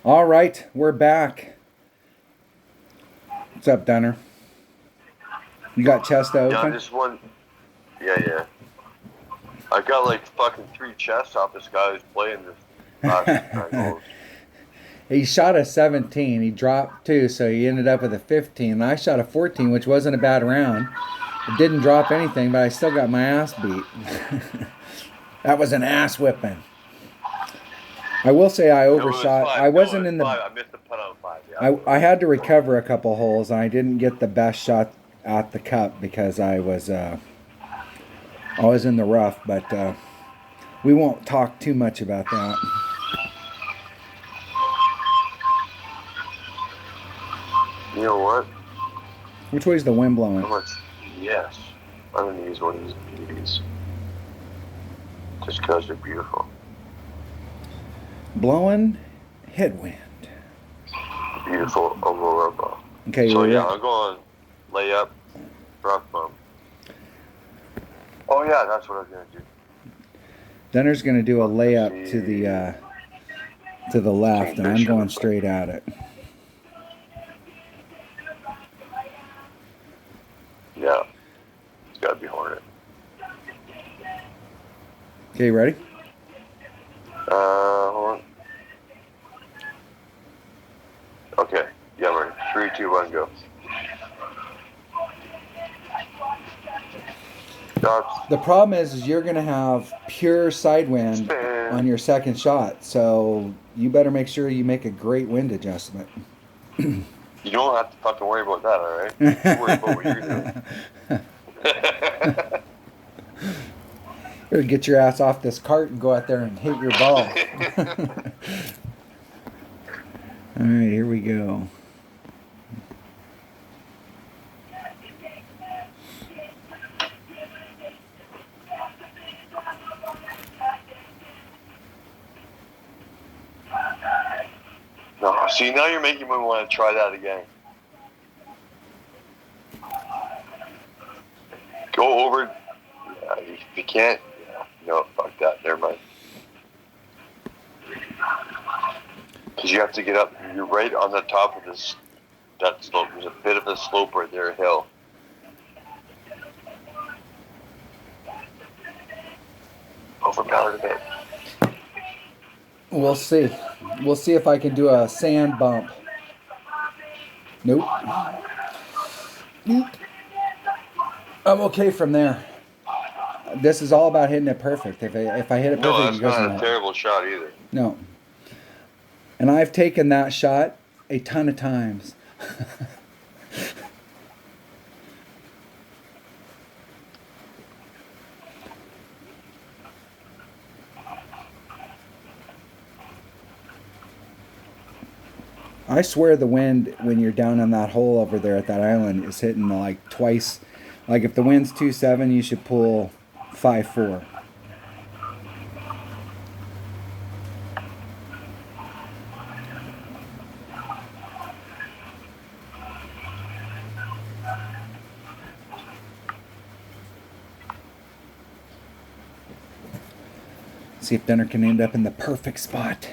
All right, we're back. What's up, Dunner? You got chest Yeah, open? this one. Yeah. I got like fucking 3 chests off this guy who's playing this last 9 holes. He shot a 17. He dropped 2, so he ended up with a 15. And I shot a 14, which wasn't a bad round. It didn't drop anything, but I still got my ass beat. That was an ass whipping. I will say I No, it was overshot. 5. I No, wasn't it in was the. 5. I missed the putt on 5. Yeah. I had to recover a couple holes, and I didn't get the best shot at the cup because I was in the rough. But we won't talk too much about that. You know what? Which way's the wind blowing? How much? Yes. I'm gonna use one of these beauties. Just because they're beautiful. Blowing headwind. Beautiful Aurora. Okay, So you're yeah, right. I'm going layup, rough bump. Oh yeah, that's what I was gonna do. Dunner's going to do a layup to the left, and I'm going straight at it. Yeah, it's gotta be Hornet. Okay, ready? Hold on. Okay, yeah, I'm ready. 3, 2, 1, go. Stops. The problem is you're going to have pure side wind Spin. on your second shot, so you better make sure you make a great wind adjustment. You don't have to fucking worry about that, all right? You worry about what you're doing. Better get your ass off this cart and go out there and hit your ball. All right, here we go. No, see, now you're making me want to try that again. Go over. Yeah, if you can't, yeah, no, fuck that. Never mind. Because you have to get up. You're right on the top of that slope. There's a bit of a slope right there, a hill. Overpowered a bit. We'll see. We'll see if I can do a sand bump. Nope. Nope. I'm okay from there. This is all about hitting it perfect. If I hit it perfect, No, that's it goes not in a the- terrible shot either. No. And I've taken that shot a ton of times. I swear the wind when you're down on that hole over there at that island is hitting like twice. Like if the wind's 2.7, you should pull 5.4. See if Dunner can end up in the perfect spot.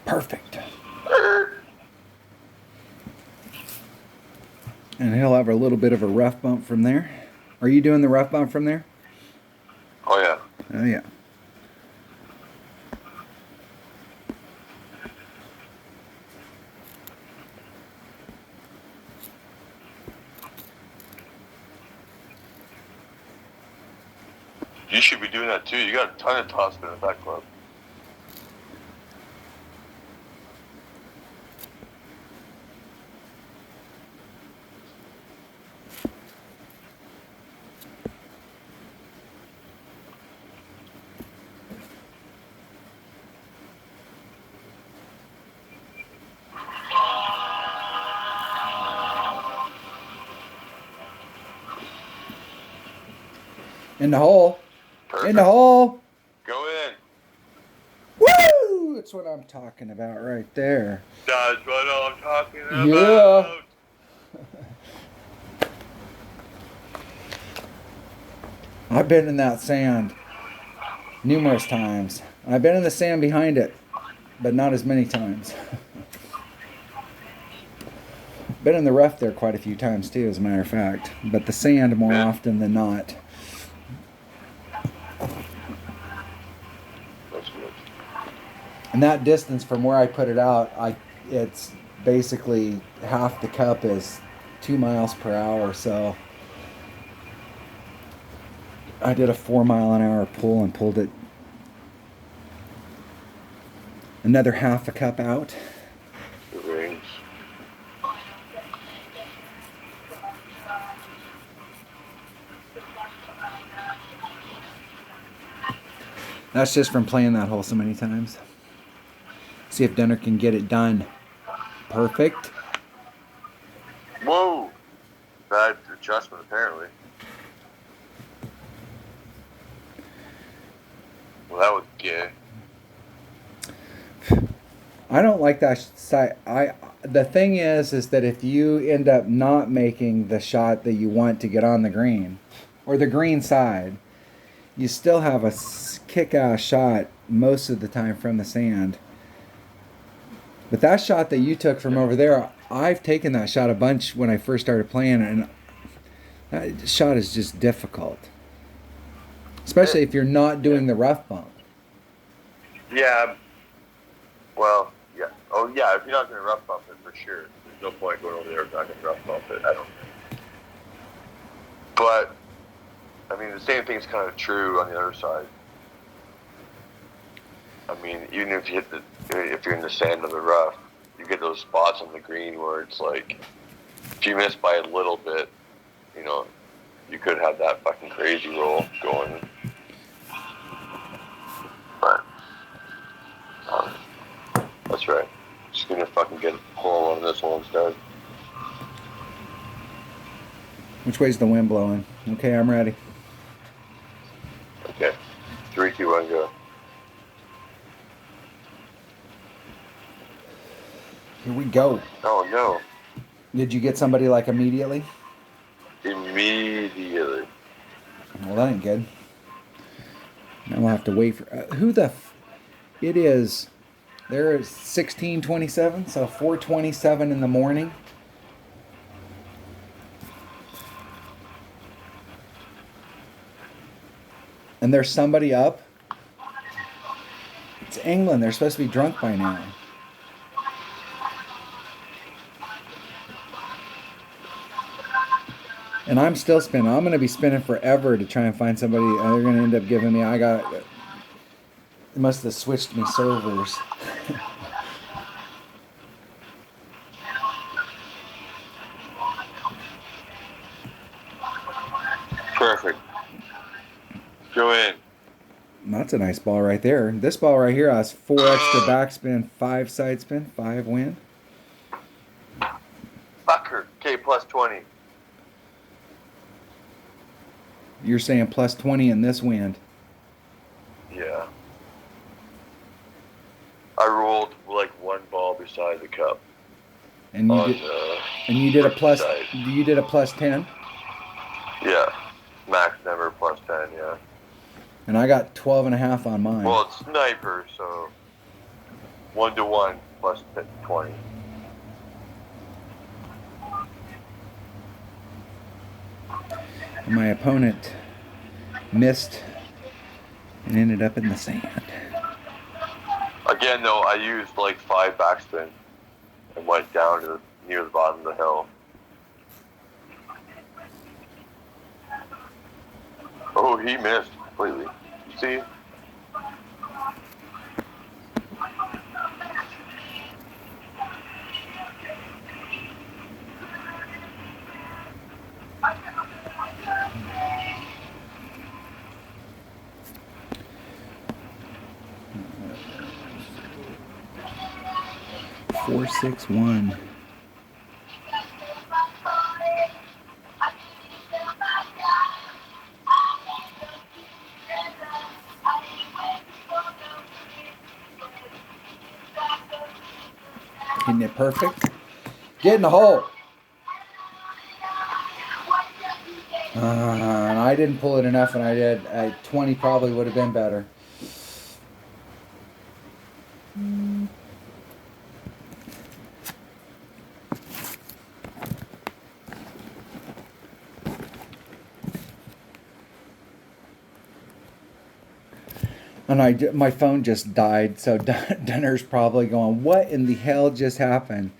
Perfect. And he'll have a little bit of a rough bump from there. Are you doing the rough bump from there? Oh, yeah. Oh, yeah. You should be doing that too. You got a ton of topspin at that club. In the hole. Perfect. In the hole. Go in. Woo! That's what I'm talking about right there. That's what I'm talking about. Yeah. I've been in that sand numerous times. I've been in the sand behind it, but not as many times. Been in the rough there quite a few times too, as a matter of fact. But the sand more often than not. That's good. And that distance from where I put it out, it's basically half the cup is 2 miles per hour. So I did a 4 mile an hour pull and pulled it another half a cup out. The rings. That's just from playing that hole so many times. See if Denner can get it done. Perfect. Whoa! Bad adjustment, apparently. Well, that was gay. I don't like that side. The thing is that if you end up not making the shot that you want to get on the green, or the green side, you still have a kick-ass shot most of the time from the sand. But that shot that you took from over there, I've taken that shot a bunch when I first started playing, and that shot is just difficult. Especially if you're not doing the rough bump. Yeah. Well, yeah. Oh, yeah, if you're not going to rough bump it, for sure. There's no point going over there if you're not going to rough bump it, I don't think. But, I mean, the same thing's kind of true on the other side. I mean, even if you if you're in the sand of the rough, you get those spots on the green where it's like, if you miss by a little bit, you know, you could have that fucking crazy roll going. But, that's right. Just gonna fucking get a pull on this one instead. Which way's the wind blowing? Okay, I'm ready. Okay. 3, 2, 1, go. Here we go. Oh, no. Did you get somebody like immediately? Immediately. Well, that ain't good. Now we'll have to wait for who the. It is. There is 16:27, so 4:27 in the morning. And there's somebody up. It's England. They're supposed to be drunk by now. And I'm still spinning. I'm going to be spinning forever to try and find somebody. They're going to end up giving me. They must have switched me servers. Perfect. Go in. That's a nice ball right there. This ball right here has 4 extra backspin, 5 side spin, 5 wind. Fucker. Okay, plus 20. You're saying plus 20 in this wind. Yeah. I rolled like one ball beside the cup. And you did a plus. You did a plus 10. Yeah. Max number plus 10. Yeah. And I got 12.5 on mine. Well, it's sniper, so 1-to-1 plus 20. And my opponent missed and ended up in the sand. Again, though, I used like 5 backspin and went down to near the bottom of the hill. Oh, he missed completely. See? Four, 6, 1. Hitting it perfect. Get in the hole. And I I didn't pull it enough, and I did. 20 probably would have been better. And my phone just died, so Dunner's probably going, "What in the hell just happened?"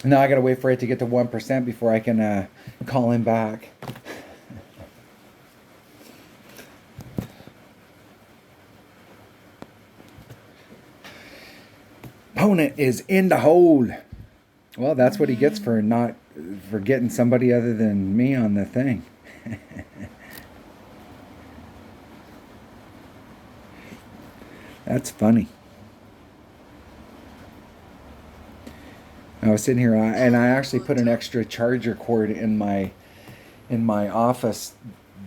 Now I gotta wait for it to get to 1% before I can call him back. Opponent is in the hole. Well, that's what he gets for getting somebody other than me on the thing. That's funny. I was sitting here and I actually put an extra charger cord in my office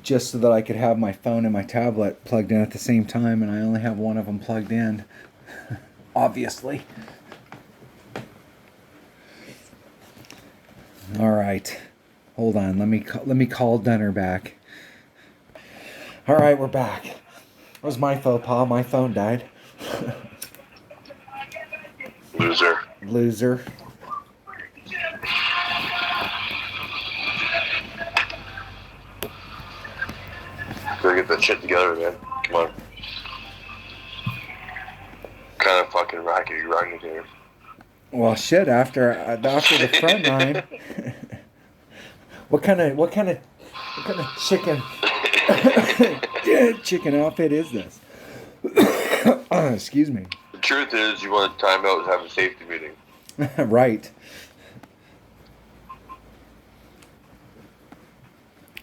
just so that I could have my phone and my tablet plugged in at the same time, and I only have one of them plugged in. Obviously. All right. Hold on. Let me call Dunner back. All right, we're back. It was my faux pas. My phone died. Loser. Gotta get that shit together, man. Come on. Kind of fucking racket you riding here. Well, shit. After the front nine, what kind of chicken chicken outfit is this? Excuse me. The truth is, you want to time out and have a safety meeting. Right.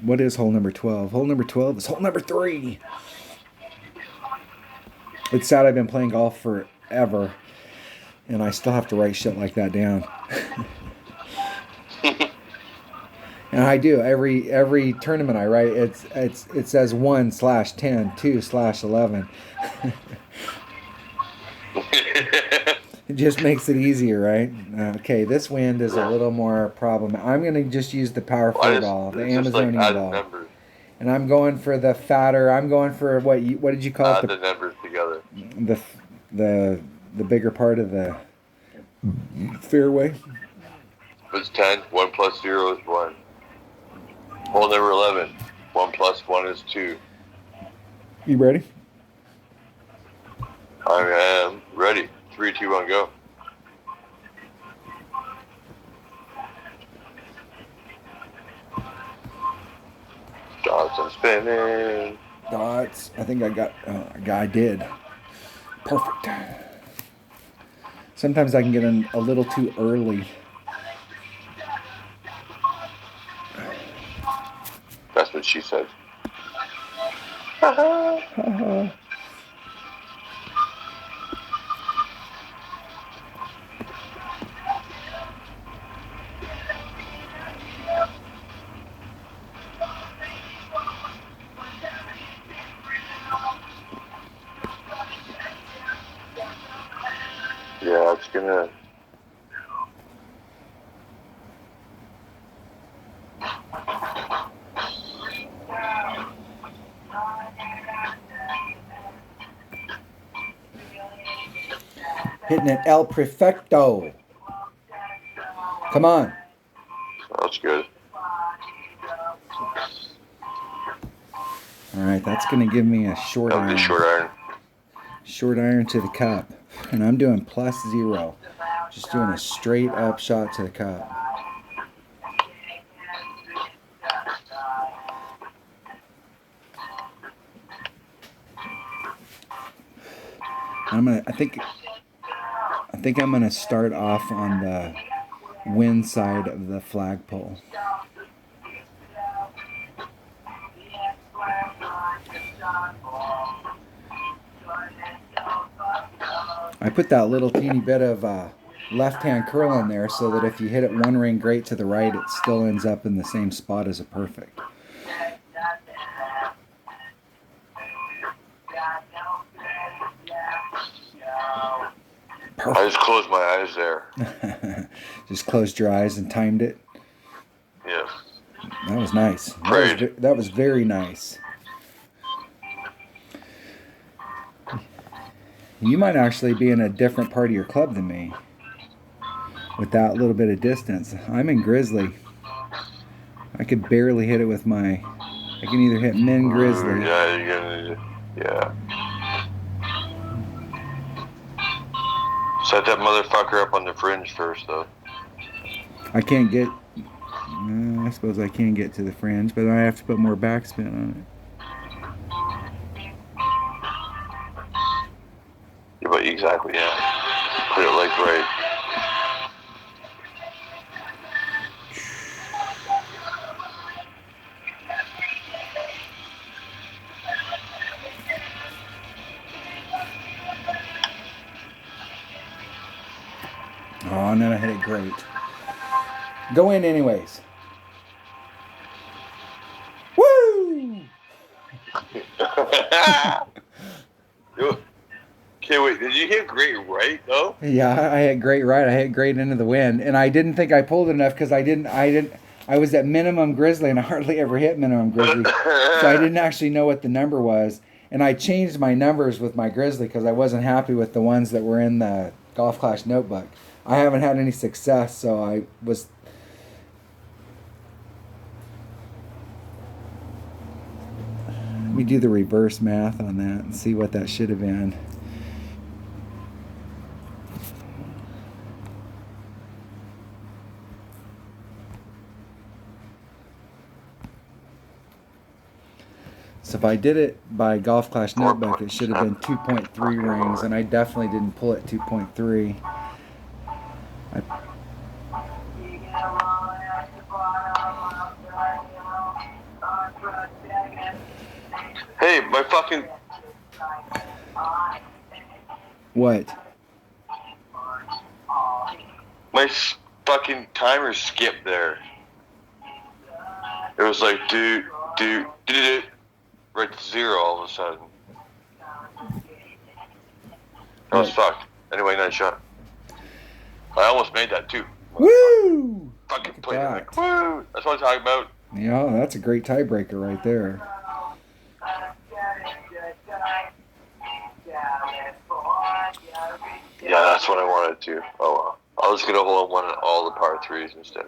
What is hole number 12? Hole number 12 is hole number 3. It's sad I've been playing golf forever, and I still have to write shit like that down. And I do every tournament I write. It says 1/10, 2/11. It just makes it easier, right? Okay, this wind is a little more problem. I'm gonna just use the Power 4 ball, the Amazonian ball, and I'm going for the fatter. I'm going for what did you call it? The numbers together. The bigger part of the fairway. It's 10. 1 plus 0 is 1. Hole number 11. 1 plus 1 is 2. You ready? I am ready. 3, 2, 1, go. Dots and spinning. Dots. I think I did. Perfect. Sometimes I can get in a little too early. That's what she said. Yeah, it's gonna. Hitting it El Perfecto. Come on. That's good. All right, that's going to give me a short That'll iron. be short iron. Short iron to the cup. And I'm doing +0. Just doing a straight up shot to the cup. I think I'm gonna start off on the wind side of the flagpole. I put that little teeny bit of left-hand curl in there so that if you hit it one ring great to the right, it still ends up in the same spot as a perfect. I just closed my eyes there. Just closed your eyes and timed it. Yes. That was nice. Prayed. That was very nice. You might actually be in a different part of your club than me with that little bit of distance. I'm in Grizzly. I could barely hit it with my... I can either hit min Grizzly. Yeah, you're gonna... Yeah. Set that motherfucker up on the fringe first, though. I can't get... I suppose I can get to the fringe, but I have to put more backspin on it. Yeah, but exactly, yeah. Put it like right. Oh, and then I hit it great. Go in anyways. Woo! Okay, wait, did you hit great right, though? Yeah, I hit great right. I hit great into the wind. And I didn't think I pulled enough because I was at minimum Grizzly and I hardly ever hit minimum Grizzly. So I didn't actually know what the number was. And I changed my numbers with my Grizzly because I wasn't happy with the ones that were in the Golf Clash notebook. I haven't had any success, so I was... Let me do the reverse math on that and see what that should have been. So if I did it by Golf Clash notebook, it should have been 2.3 rings, and I definitely didn't pull it 2.3. Hey, my fucking... What? My fucking timer skipped there. It was like, do, right to 0 all of a sudden. That was fucked. Anyway, nice shot. I almost made that too. Woo! Fucking played it like, woo! That's what I'm talking about. Yeah, that's a great tiebreaker right there. Yeah, that's what I wanted to. Oh well. I'll just get a hole in one in all the par 3s instead.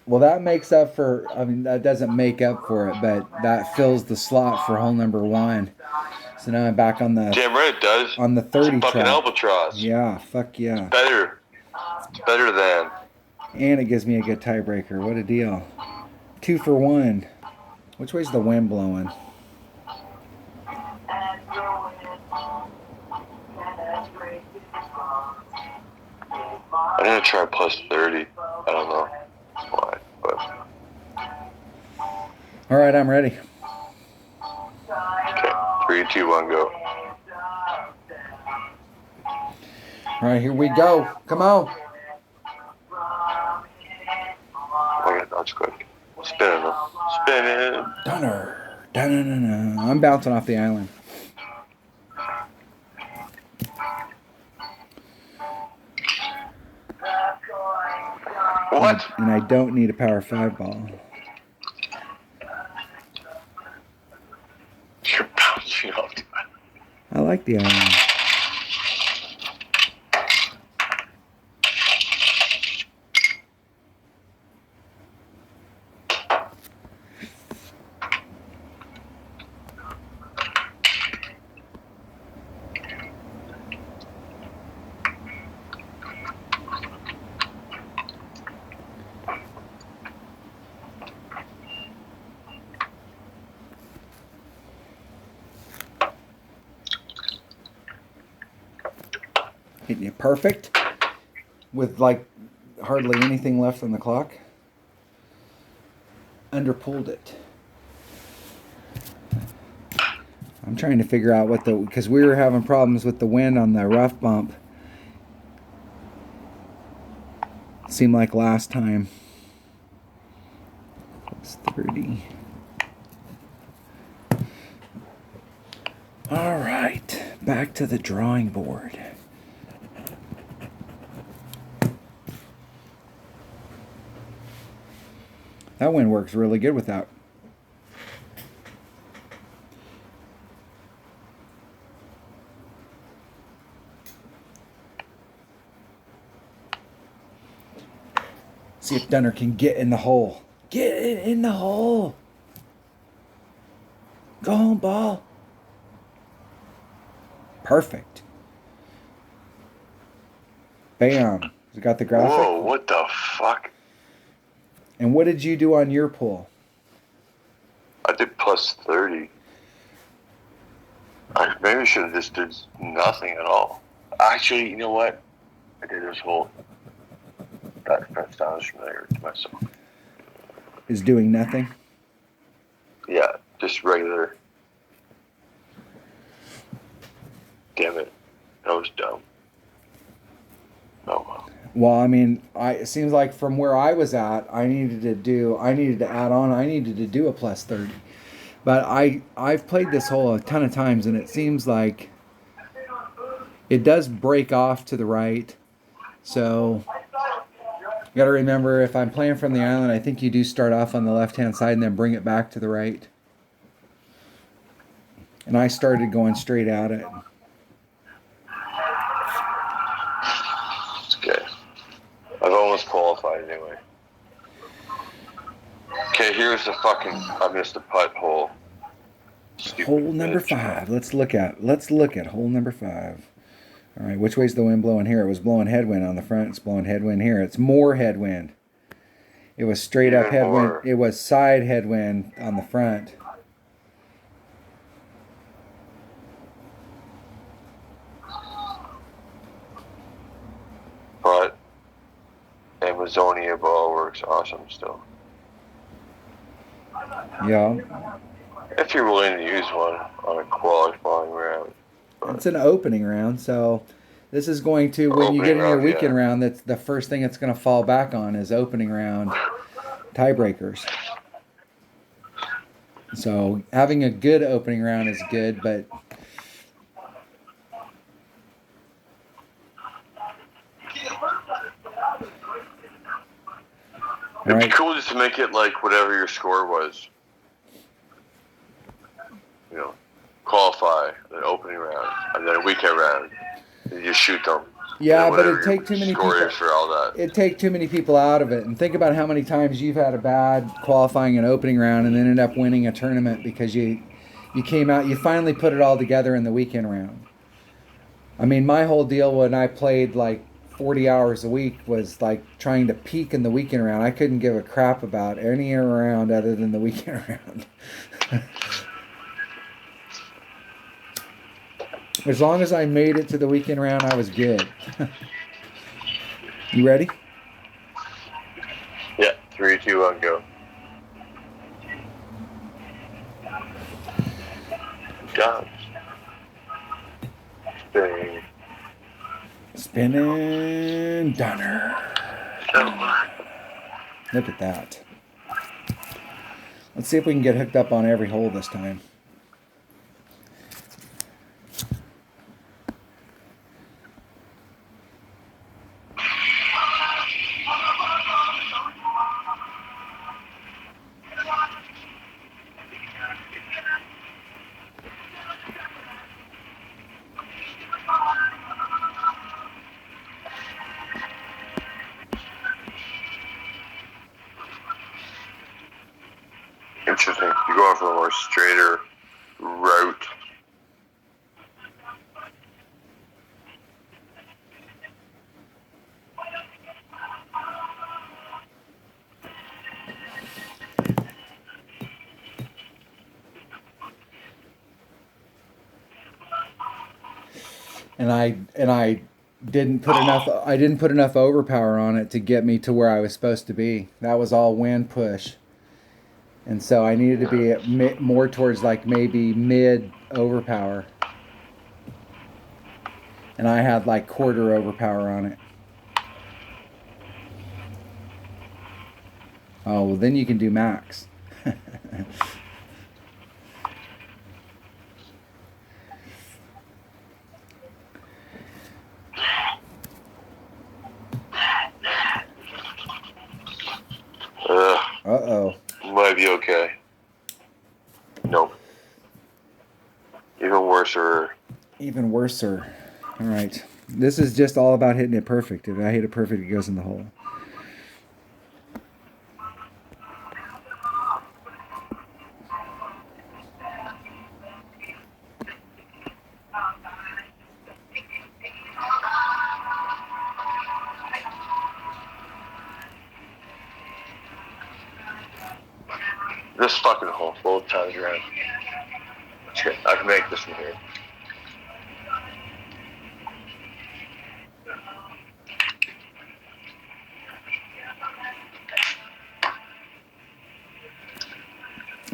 Well, that makes up for, I mean, that doesn't make up for it, but that fills the slot for hole number 1. So now I'm back on the... Damn right it does. On the 30 it's fucking track. albatross. Yeah, fuck yeah. It's better. It's better than. And it gives me a good tiebreaker. What a deal. 2 for 1. Which way's the wind blowing? I'm gonna try plus 30. I don't know why, but. All right, I'm ready. Okay, 3, 2, 1, go. All right, here we go. Come on. Oh my god, that's quick. Spinning. Spinning. Dunner. Dun-dun-dun-dun. I'm bouncing off the island. What? And I don't need a power 5 ball. You're bouncing off the island. I like the island. Hitting it perfect with like hardly anything left on the clock. Underpulled it. I'm trying to figure out what because we were having problems with the wind on the rough bump. Seemed like last time. Plus 30. All right, back to the drawing board. That wind works really good with that. See if Dunner can get in the hole. Get it in the hole. Go home, ball. Perfect. Bam. You got the graphic? Whoa, what the fuck? And what did you do on your pool? I did plus 30. I maybe should have just did nothing at all. Actually, you know what? I did this whole... That sounds familiar to myself. Is doing nothing? Yeah, just regular. Damn it. That was dumb. Oh well. Well, I mean, it seems like from where I was at, I needed to do a plus 30. But I've played this hole a ton of times, and it seems like it does break off to the right. So you got to remember, if I'm playing from the island, I think you do start off on the left-hand side and then bring it back to the right. And I started going straight at it. It's okay. I've almost qualified anyway. Okay, here's the fucking... I missed the putt hole. Stupid Hole number bitch. 5. Let's look at hole number 5. All right, which way's the wind blowing here? It was blowing headwind on the front. It's blowing headwind here. It's more headwind. It was straight up Even headwind. more. It was side headwind on the front. But Amazonia ball works awesome still. Yeah, If you're willing to use one on a qualifying round. it's an opening round, so this is going to, when you get in your Opening round, weekend yeah. round, that's the first thing it's going to fall back on is opening round tiebreakers. So having a good opening round is good, but It'd right. be cool just to make it like whatever your score was. You know, qualify, then opening round, and then a weekend round. And you shoot them. Yeah, And but whatever it'd take your too many score people. is for all that. It'd take too many people out of it. And think about how many times you've had a bad qualifying and opening round and then end up winning a tournament because you came out, you finally put it all together in the weekend round. I mean, my whole deal when I played like 40 hours a week was like trying to peak in the weekend round. I couldn't give a crap about any round other than the weekend round. As long as I made it to the weekend round, I was good. You ready? Yeah, 3, 2, 1, go. Done. Spinning. Spinning Dunner. Look at that. Let's see if we can get hooked up on every hole this time. Interesting. You're going for a more straighter route. And I didn't put enough overpower on it to get me to where I was supposed to be. That was all wind push. And so I needed to be more towards like maybe mid overpower. And I had like quarter overpower on it. Oh, well then you can do max. Ugh. Uh-oh. Okay. Nope. Even worse. Even worser. All right. This is just all about hitting it perfect. If I hit it perfect, it goes in the hole. This fucking hole both times around. Okay, I can make this from here.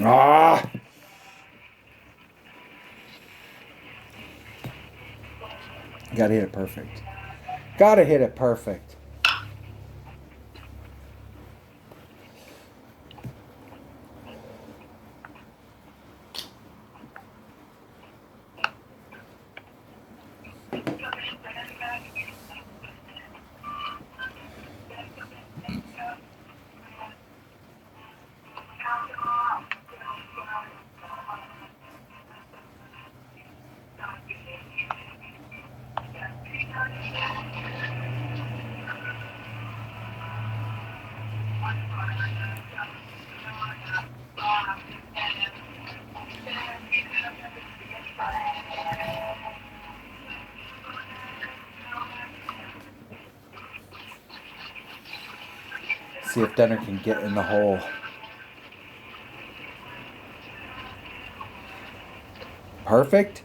Ah! Gotta hit it perfect. Gotta hit it perfect. See if Denner can get in the hole. Perfect.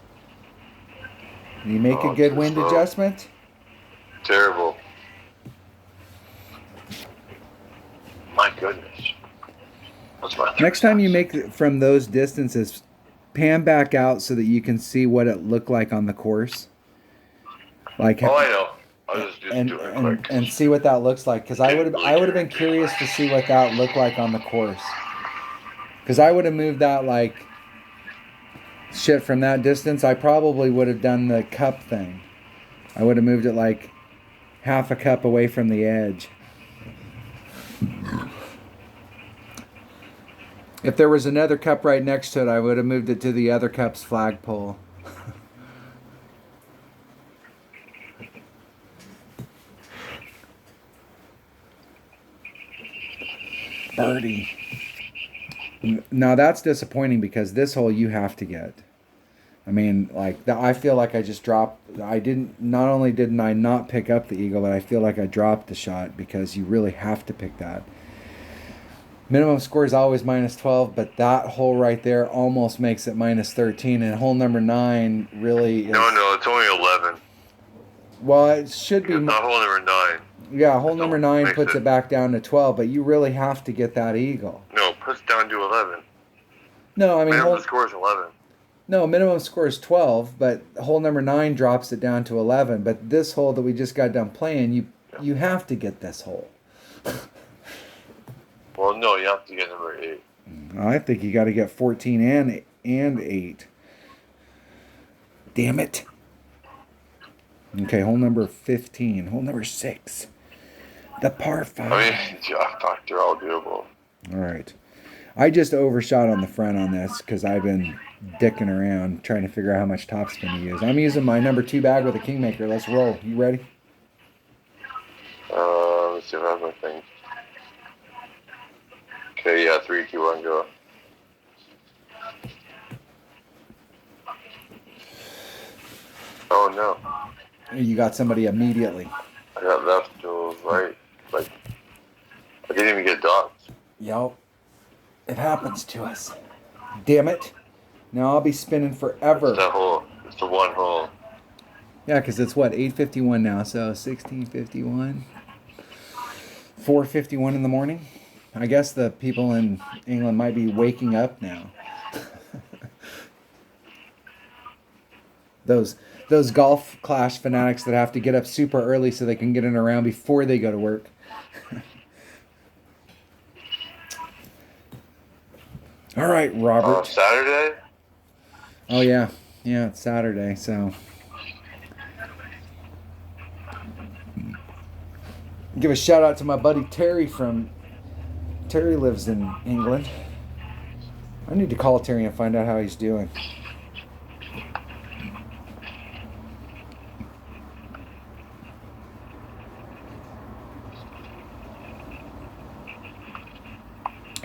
Did you make a good wind adjustment? Terrible. My goodness. That's my Next time you make it from those distances, pan back out so that you can see what it looked like on the course. Like, oh, I know. I was just doing it quick. And see what that looks like, because I would have been curious to see what that looked like on the course. Because I would have moved that like shit from that distance. I probably would have done the cup thing. I would have moved it like half a cup away from the edge. If there was another cup right next to it, I would have moved it to the other cup's flagpole. Birdie. Now that's disappointing because this hole you have to get. I mean, like, I feel like I just dropped. Not only didn't I not pick up the eagle, but I feel like I dropped the shot because you really have to pick that. Minimum score is always -12, but that hole right there almost makes it -13. And hole number 9 really is. No, it's only 11. Well, it should be. Not hole number 9. Yeah, hole number 9 puts it back down to 12, but you really have to get that eagle. No, it puts down to 11. No, I mean, minimum score is 11. No, minimum score is 12, but hole number 9 drops it down to 11. But this hole that we just got done playing, you have to get this hole. Well, no, you have to get number 8. I think you got to get 14 and 8. Damn it. Okay, hole number 15. Hole number 6. The par 5. I mean, yeah, fuck, they're all doable. All right. I just overshot on the front on this because I've been dicking around trying to figure out how much topspin to use. I'm using my number 2 bag with a Kingmaker. Let's roll. You ready? Let's see if I have my thing. Okay, yeah, 3, 2, 1, go. Oh, no. You got somebody immediately. I got left to right. Like, I didn't even get dots. Yup. It happens to us. Damn it. Now I'll be spinning forever. It's that hole. It's the one hole. Yeah, because it's what, 8:51 now, so 16:51. 4:51 in the morning. I guess the people in England might be waking up now. Those golf clash fanatics that have to get up super early so they can get in around before they go to work. All right, Robert. Saturday? Oh, yeah. Yeah, it's Saturday, so. Give a shout out to my buddy Terry Terry lives in England. I need to call Terry and find out how he's doing.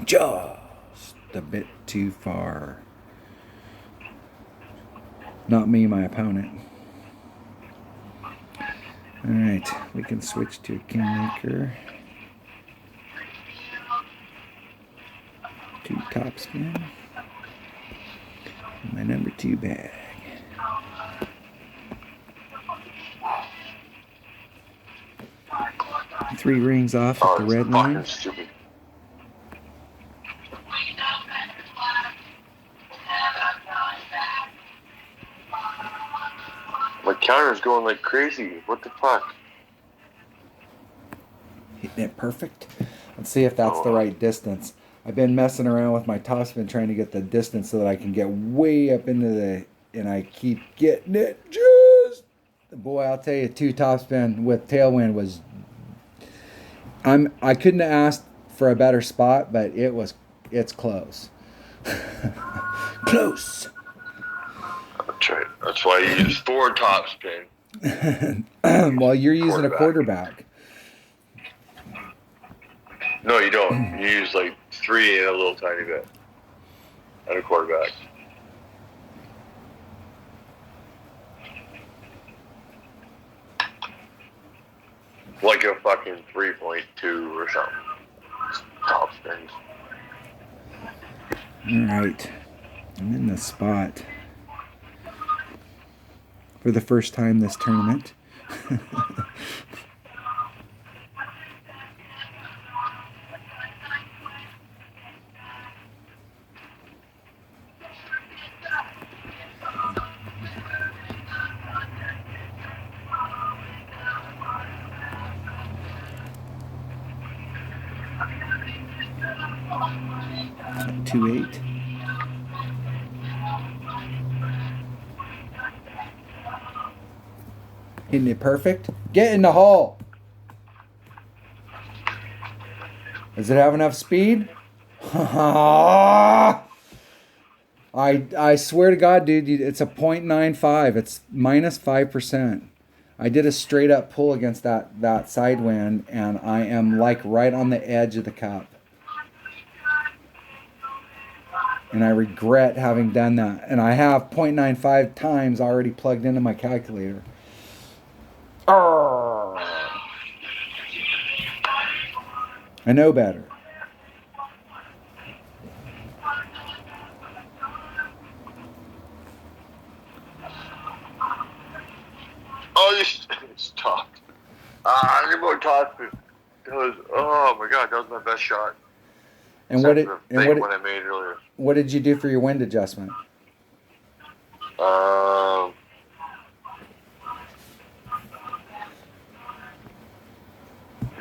Just a bit too far. Not me, my opponent. Alright, we can switch to a Kingmaker. 2 topspin. My number 2 bag. Three rings off at the red line. Stupid. My counter's going like crazy. What the fuck? Hitting it perfect. Let's see if that's the right distance. I've been messing around with my topspin trying to get the distance so that I can get way up into the, and I keep getting it just. Boy, I'll tell you, 2 topspin with tailwind was. I couldn't have asked for a better spot, but it's close. Close. That's right. That's why you use 4 topspin. Well, you're using a quarterback. No, you don't. You use like 3 and a little tiny bit. And a quarterback. Like a fucking 3.2 or something. Top spins. Alright. I'm in the spot for the first time this tournament. Two eight. Isn't it perfect? Get in the hole. Does it have enough speed? I swear to God, dude, it's a 0.95. It's minus 5%. I did a straight up pull against that side wind, and I am like right on the edge of the cup. And I regret having done that. And I have 0.95 times already plugged into my calculator. I know better. Oh, you stopped. I need more topspin. Oh my God, that was my best shot. And what I made earlier. What did you do for your wind adjustment?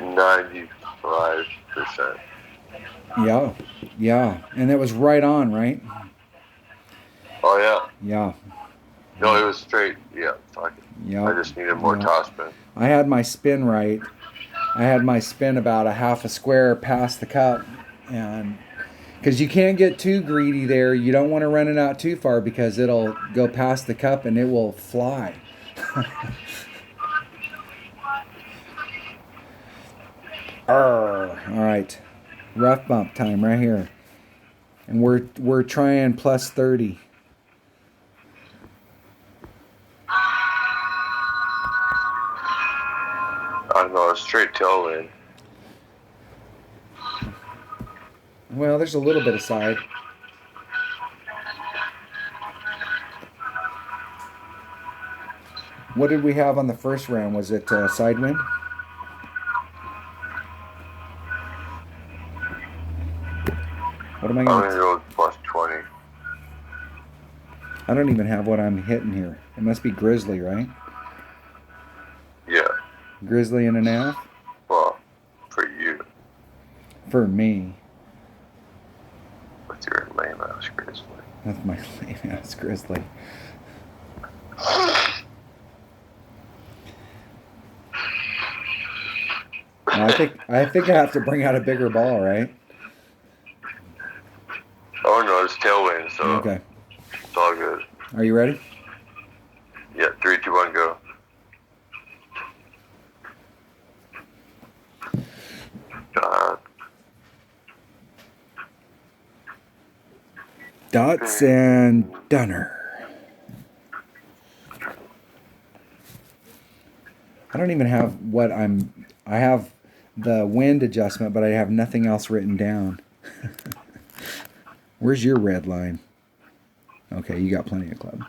95%. Yeah, and it was right on, right? Oh yeah. Yeah. No, it was straight. Yeah, fuck it. Yeah. I just needed more topspin. I had my spin right. I had my spin about a half a square past the cup, and because you can't get too greedy there, you don't want to run it out too far because it'll go past the cup and it will fly. All right, rough bump time right here, and we're trying plus 30. I don't know, a straight tailwind. Well, there's a little bit of side. What did we have on the first round? Was it side wind? What am I going to go with plus 20. I don't even have what I'm hitting here. It must be Grizzly, right? Yeah. Grizzly and a half? Well, for you. For me. With your lame ass Grizzly. With my lame ass Grizzly. I think I have to bring out a bigger ball, right? Oh no, it's tailwind, so Okay. it's all good. Are you ready? Yeah, 3, 2, 1, go. Dots and Dunner. I don't even have what I have the wind adjustment, but I have nothing else written down. Where's your red line? Okay, you got plenty of club.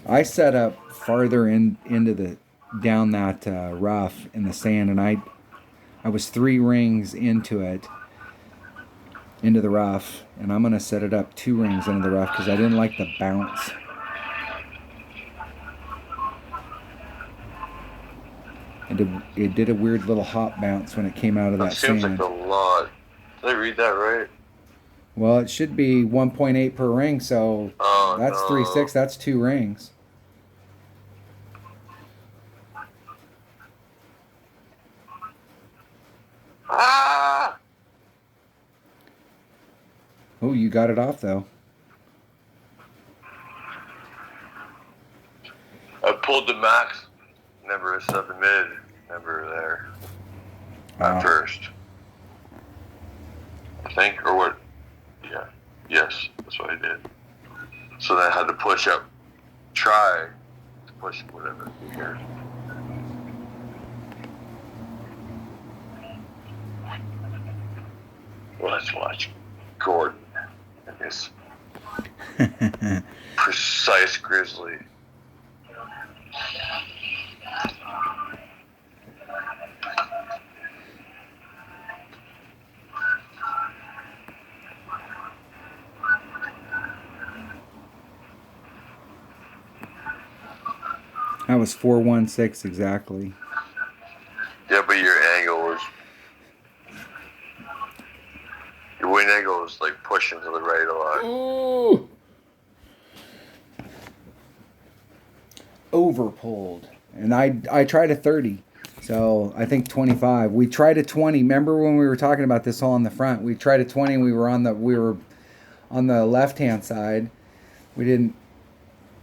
I set up farther into the down that rough in the sand, and I was 3 rings into it, into the rough, and I'm gonna set it up 2 rings into the rough because I didn't like the bounce. It did a weird little hop bounce when it came out of that seems sand. like a lot. Did I read that right? Well, it should be 1.8 per ring, so that's no. 3.6. That's 2 rings. Ah! Oh, you got it off though. I pulled the max. Never a 7 mid. Never there. At first. I think, or what? Yeah. Yes, that's what I did. So then I had to push up. Try to push whatever. Who cares? Let's watch Gordon and his precise grizzly. That was 416 exactly. Yeah, but your angle was, your wind angle was like pushing to the right a lot. Ooh. Over pulled, and I tried a 30, so I think 25. We tried a 20. Remember when we were talking about this all on the front? We tried a 20. We were on the left hand side. We didn't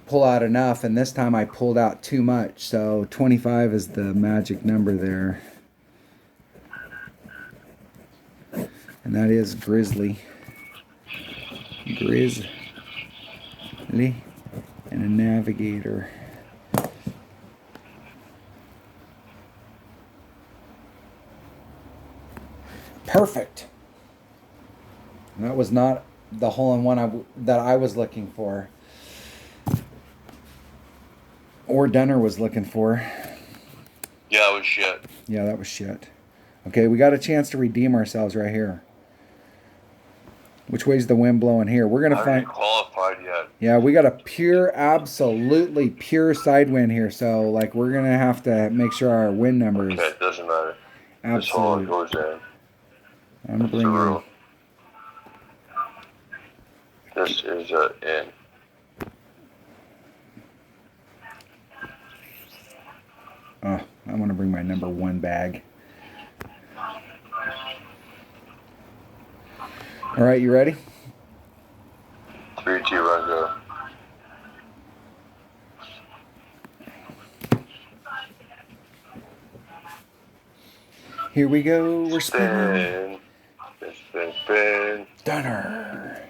pull out enough, and this time I pulled out too much. So 25 is the magic number there, and that is Grizzly, and a Navigator. Perfect. And that was not the hole-in-one that I was looking for, or Dunner was looking for. Yeah, it was shit. Yeah, that was shit. Okay, we got a chance to redeem ourselves right here. Which way's the wind blowing here? We're gonna find. Qualified yet? Yeah, we got a absolutely pure side wind here. So like, we're gonna have to make sure our wind numbers. Okay, it doesn't matter. Absolutely. This hole goes in. I'm bringing. This is in. Oh, I want to bring my number 1 bag. All right, you ready? 3, 2, 1, go. Here we go. We're spinning. Spin. Dunner.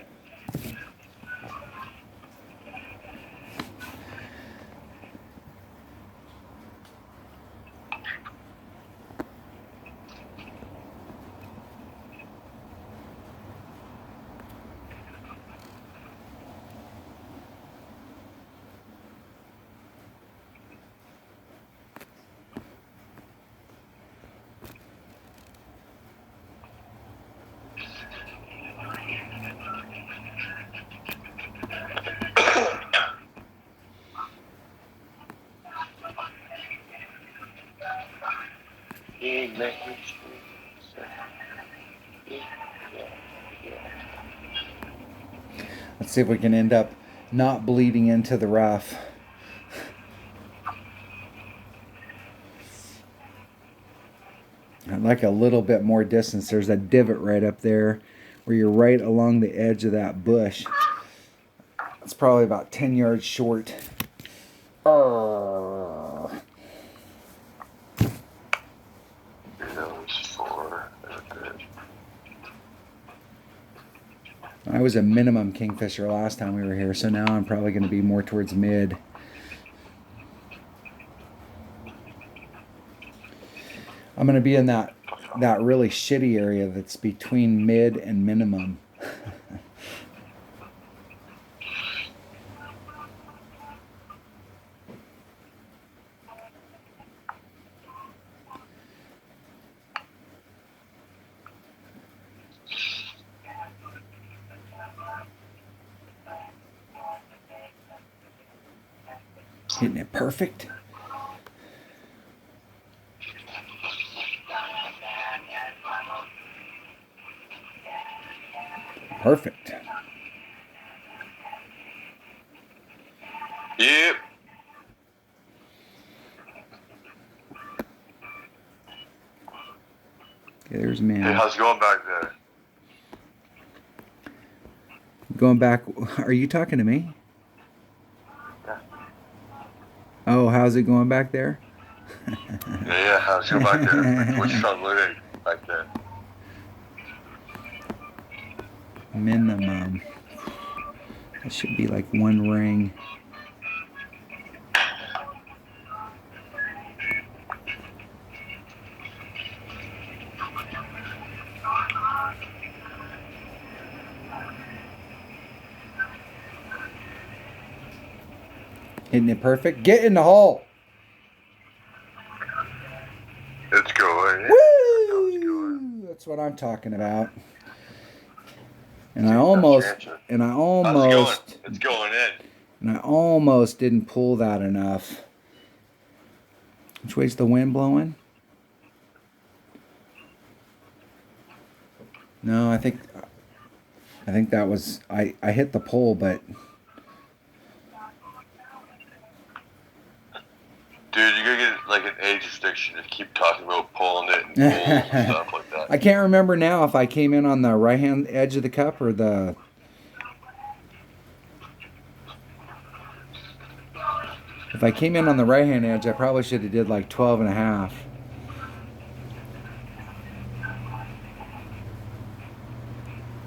Let's see if we can end up not bleeding into the rough. I'd like a little bit more distance. There's a divot right up there where you're right along the edge of that bush. It's probably about 10 yards short. Oh. I was a minimum kingfisher last time we were here, so now I'm probably going to be more towards mid. I'm going to be in that really shitty area that's between mid and minimum. Hitting it perfect. Perfect. Yep. Okay, there's man. Hey, how's it going back there? Going back, are you talking to me? Yeah. Oh, how's it going back there? Yeah, how's it going back there? What's your living back there? Minimum. That should be like one ring. Hitting it perfect. Get in the hole. It's going. Woo! That's what I'm talking about. And I almost, How's it going? It's going in. And I almost didn't pull that enough. Which way's the wind blowing? No, I think that was, I hit the pole, but Dude, you gotta get like an age restriction to keep talking about pulling it and pulls and stuff like that. I can't remember now if I came in on the right hand edge of the cup or the. If I came in on the right hand edge, I probably should have did like 12 and a half.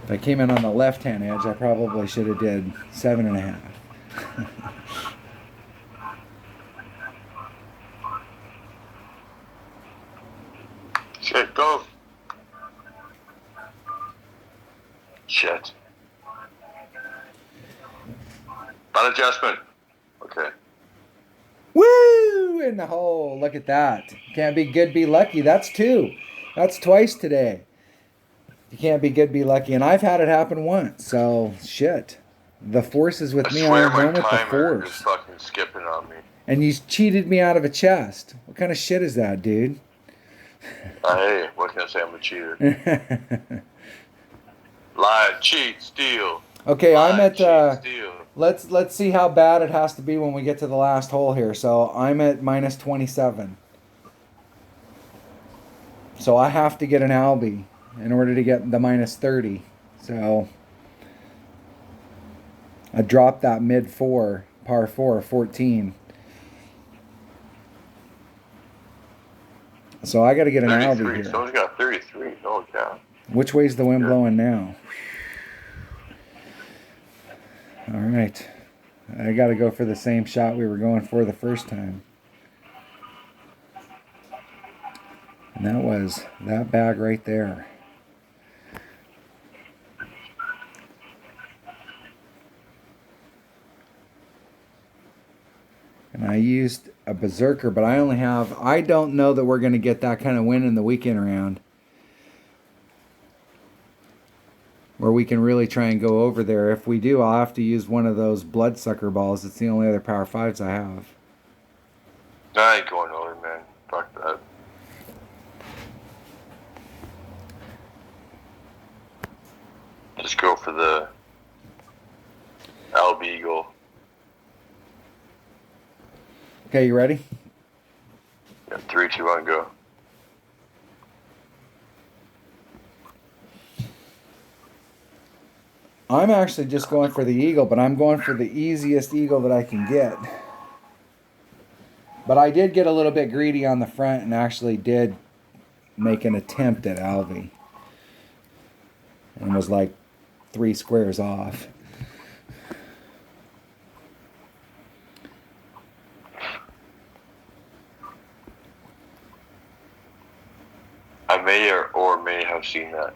If I came in on the left hand edge, I probably should have did 7 and a half. Shit, go. Shit. Bad adjustment. Okay. Woo! In the hole. Look at that. Can't be good, be lucky. That's 2. That's twice today. You can't be good, be lucky. And I've had it happen once. So, shit. The force is with me. I'm going with the force. Is fucking skipping on me. And you cheated me out of a chest. What kind of shit is that, dude? Hey, what can I say? I'm a cheater. Lie, cheat, steal. Okay, Lie, I'm at. cheat, steal. Let's see how bad it has to be when we get to the last hole here. So I'm at minus 27. So I have to get an Albie in order to get the minus 30. So I dropped that mid 4, par 4, 14. So I got to get an Albie here. Someone's got 33. Oh, God. Which way's the wind blowing now? All right. I got to go for the same shot we were going for the first time. And that was that bag right there. And I used a berserker, but I don't know that we're going to get that kind of wind in the weekend round, where we can really try and go over there. If we do, I'll have to use one of those bloodsucker balls. It's the only other power 5s I have. I ain't going over, man. Fuck that. Just go for the Albeagle. Okay, you ready? Yeah, 3, 2, 1, go. I'm actually just going for the eagle, but I'm going for the easiest eagle that I can get. But I did get a little bit greedy on the front and actually did make an attempt at Alvy. And was like 3 squares off. I may or may have seen that.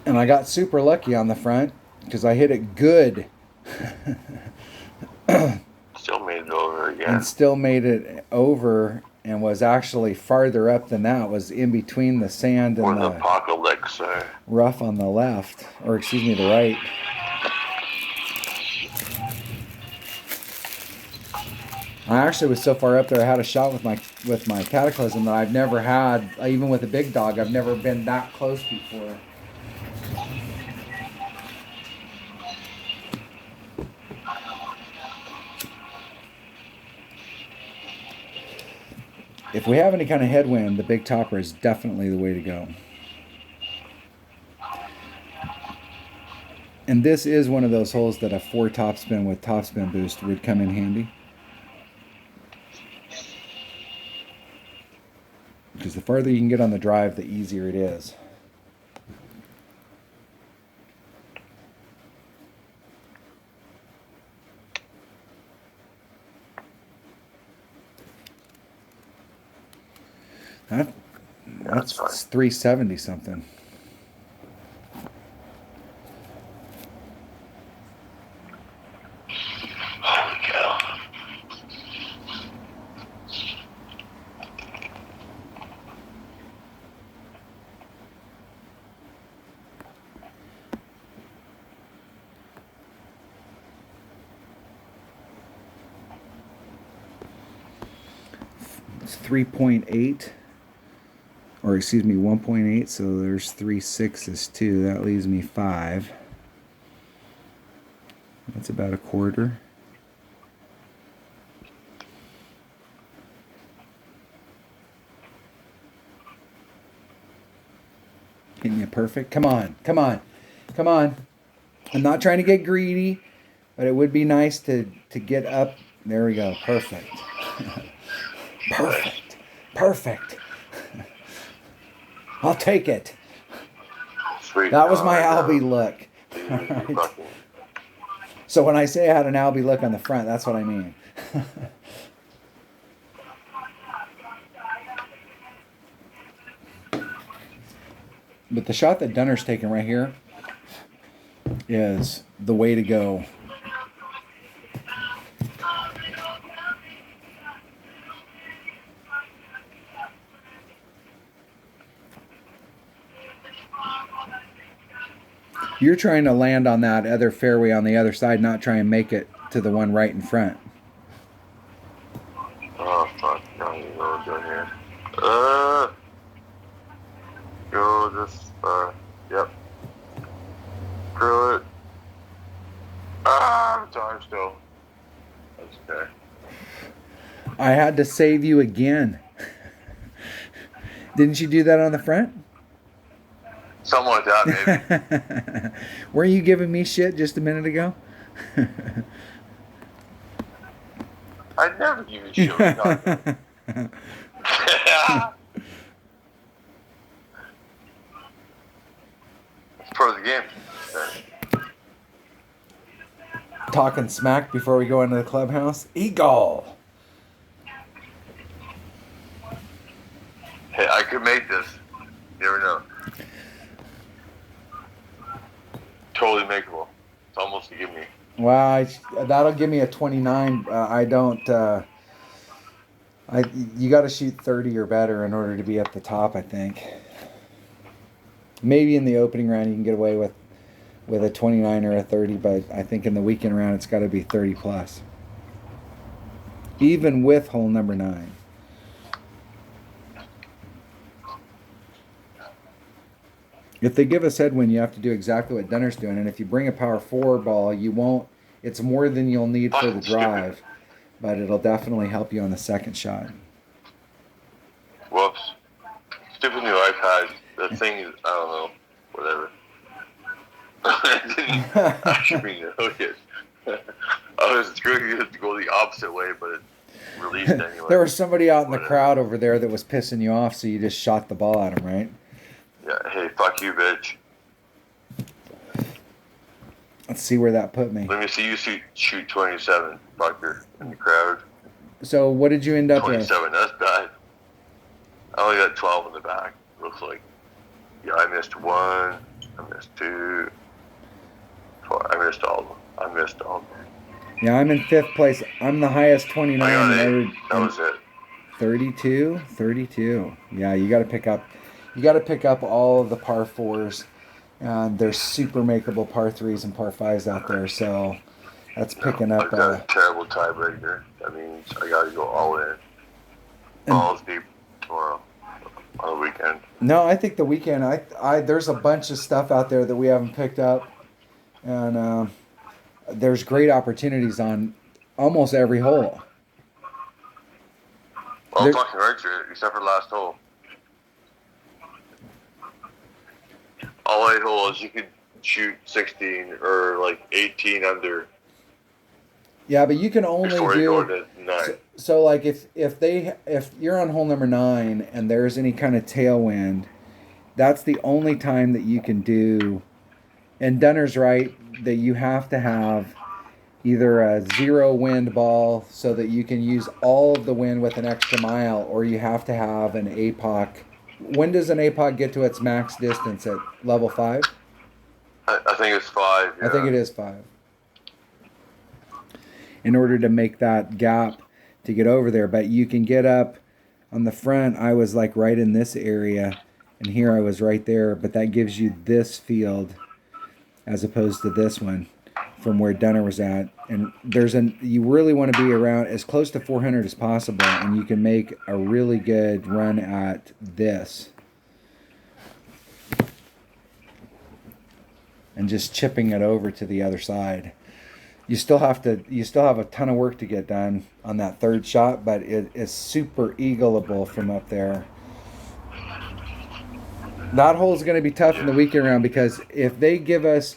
And I got super lucky on the front because I hit it good. Still made it over again. And still made it over and was actually farther up than that. Was in between the sand and the apocalypse rough on the left, or excuse me, the right. I actually was so far up there I had a shot with my cataclysm that I've never had, even with a big dog. I've never been that close before. If we have any kind of headwind, the big topper is definitely the way to go. And this is one of those holes that a 4 topspin with topspin boost would come in handy. Because the farther you can get on the drive, the easier it is. That's 370 something. Holy cow. It's 3.8. Or excuse me, 1.8, so there's 3 sixes too. That leaves me 5. That's about a quarter. Hitting you perfect. Come on, come on, come on. I'm not trying to get greedy, but it would be nice to get up. There we go. Perfect. Perfect. Perfect. I'll take it. Sweet. That was my Albie look. Right. So when I say I had an Albie look on the front, that's what I mean. But the shot that Dunner's taking right here is the way to go. You're trying to land on that other fairway on the other side, not try and make it to the one right in front. Oh, fuck. Now you know what I'm doing here. Go this far. Yep. Screw it. I'm tired still. That's okay. I had to save you again. Didn't you do that on the front? Something like that, maybe. Were you giving me shit just a minute ago? I'd never give you shit. It's part of the game. Talking smack before we go into the clubhouse. Eagle. Hey, I could make this. You never know. Totally makeable. It's almost a give me. Well, that'll give me a 29. You got to shoot 30 or better in order to be at the top, I think. Maybe in the opening round you can get away with a 29 or a 30, but I think in the weekend round it's got to be 30 plus. Even with hole number 9. If they give us headwind, you have to do exactly what Denner's doing. And if you bring a power 4 ball, you won't. It's more than you'll need for the drive, but it'll definitely help you on the second shot. Whoops. Stupid new iPad. The thing is, I don't know. Whatever. I should be noticed. I was going to go the opposite way, but it released anyway. There was somebody out in the crowd over there that was pissing you off, so you just shot the ball at him, right? Yeah, hey, fuck you, bitch. Let's see where that put me. Let me see you shoot 27, fucker, in the crowd. So what did you end up 27, that's bad. I only got 12 in the back, looks like. Yeah, I missed 1, I missed 2, 4, I missed all of them. Yeah, I'm in 5th place. I'm the highest 29. I got 8. That was it. 32. Yeah, you got to pick up all of the par 4s. And there's super makeable par 3s and par 5s out there, so that's picking up. I've got a terrible tiebreaker. That means I got to go all in. Balls deep tomorrow on the weekend. No, I think the weekend. There's a bunch of stuff out there that we haven't picked up, and there's great opportunities on almost every hole. Well, fucking right, except for the last hole. All 8 holes, you could shoot 16 or like 18 under. Yeah, but you can only before you go to 9. So like if you're on hole number 9 and there's any kind of tailwind, that's the only time that you can do. And Dunner's right that you have to have either a 0 wind ball so that you can use all of the wind with an extra mile, or you have to have an APOC. When does an APOC get to its max distance? At level 5? I think it's 5. Yeah. I think it is 5. In order to make that gap to get over there. But you can get up on the front. I was like right in this area, and here I was right there. But that gives you this field as opposed to this one from where Dunner was at. And you really want to be around as close to 400 as possible, and you can make a really good run at this. And just chipping it over to the other side. You still have a ton of work to get done on that third shot, but it is super eagleable from up there. That hole is going to be tough in the weekend round, because if they give us,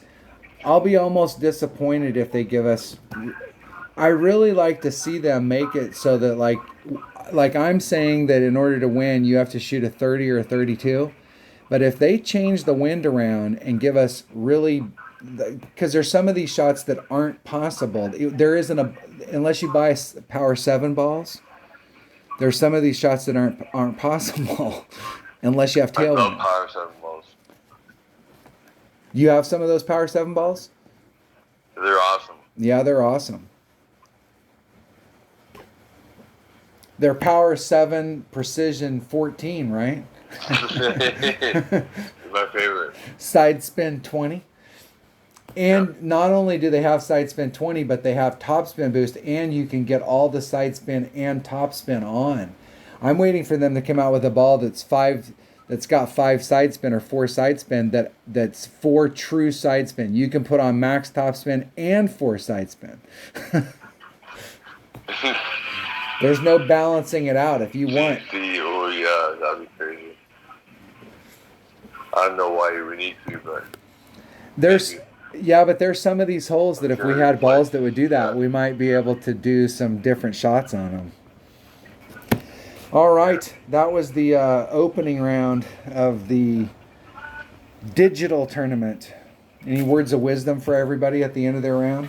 I'll be almost disappointed if they give us. I really like to see them make it so that like I'm saying that in order to win you have to shoot a 30 or a 32, but if they change the wind around and give us really, because there's some of these shots that aren't possible. There isn't unless you buy power 7 balls. There's some of these shots that aren't possible unless you have tailwind. I love power 7 balls. You have some of those power 7 balls? They're awesome. Yeah, they're awesome. They're power 7 precision 14, right? My favorite. Side spin 20. And not only do they have side spin 20, but they have top spin boost, and you can get all the side spin and top spin on. I'm waiting for them to come out with a ball that's got 5 side spin or 4 side spin that's 4 true side spin. You can put on max top spin and 4 side spin. There's no balancing it out if you want. Oh yeah, that'd be crazy. I don't know why you would need to, but there's some of these holes that if we had balls that would do that, we might be able to do some different shots on them. All right, that was the opening round of the digital tournament. Any words of wisdom for everybody at the end of their round?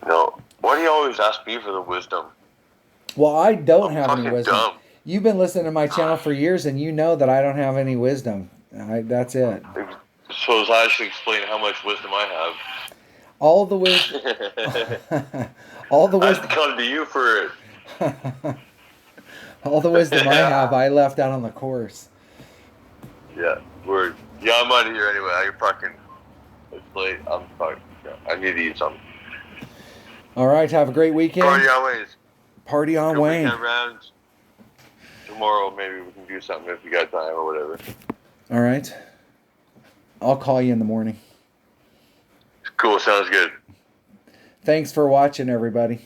No. Why do you always ask me for the wisdom? Well, I don't have any wisdom. Dumb. You've been listening to my channel for years, and you know that I don't have any wisdom. That's it. Suppose I should explain how much wisdom I have. All the wisdom. All the wisdom. I've come to you for it. All the wisdom I have, I left out on the course. Yeah, word. Yeah, I'm out of here anyway. It's late. I need to eat something. All right, have a great weekend. Party on Wayne. Party on Wayne. Rounds. Tomorrow maybe we can do something if you got time or whatever. All right. I'll call you in the morning. Cool. Sounds good. Thanks for watching, everybody.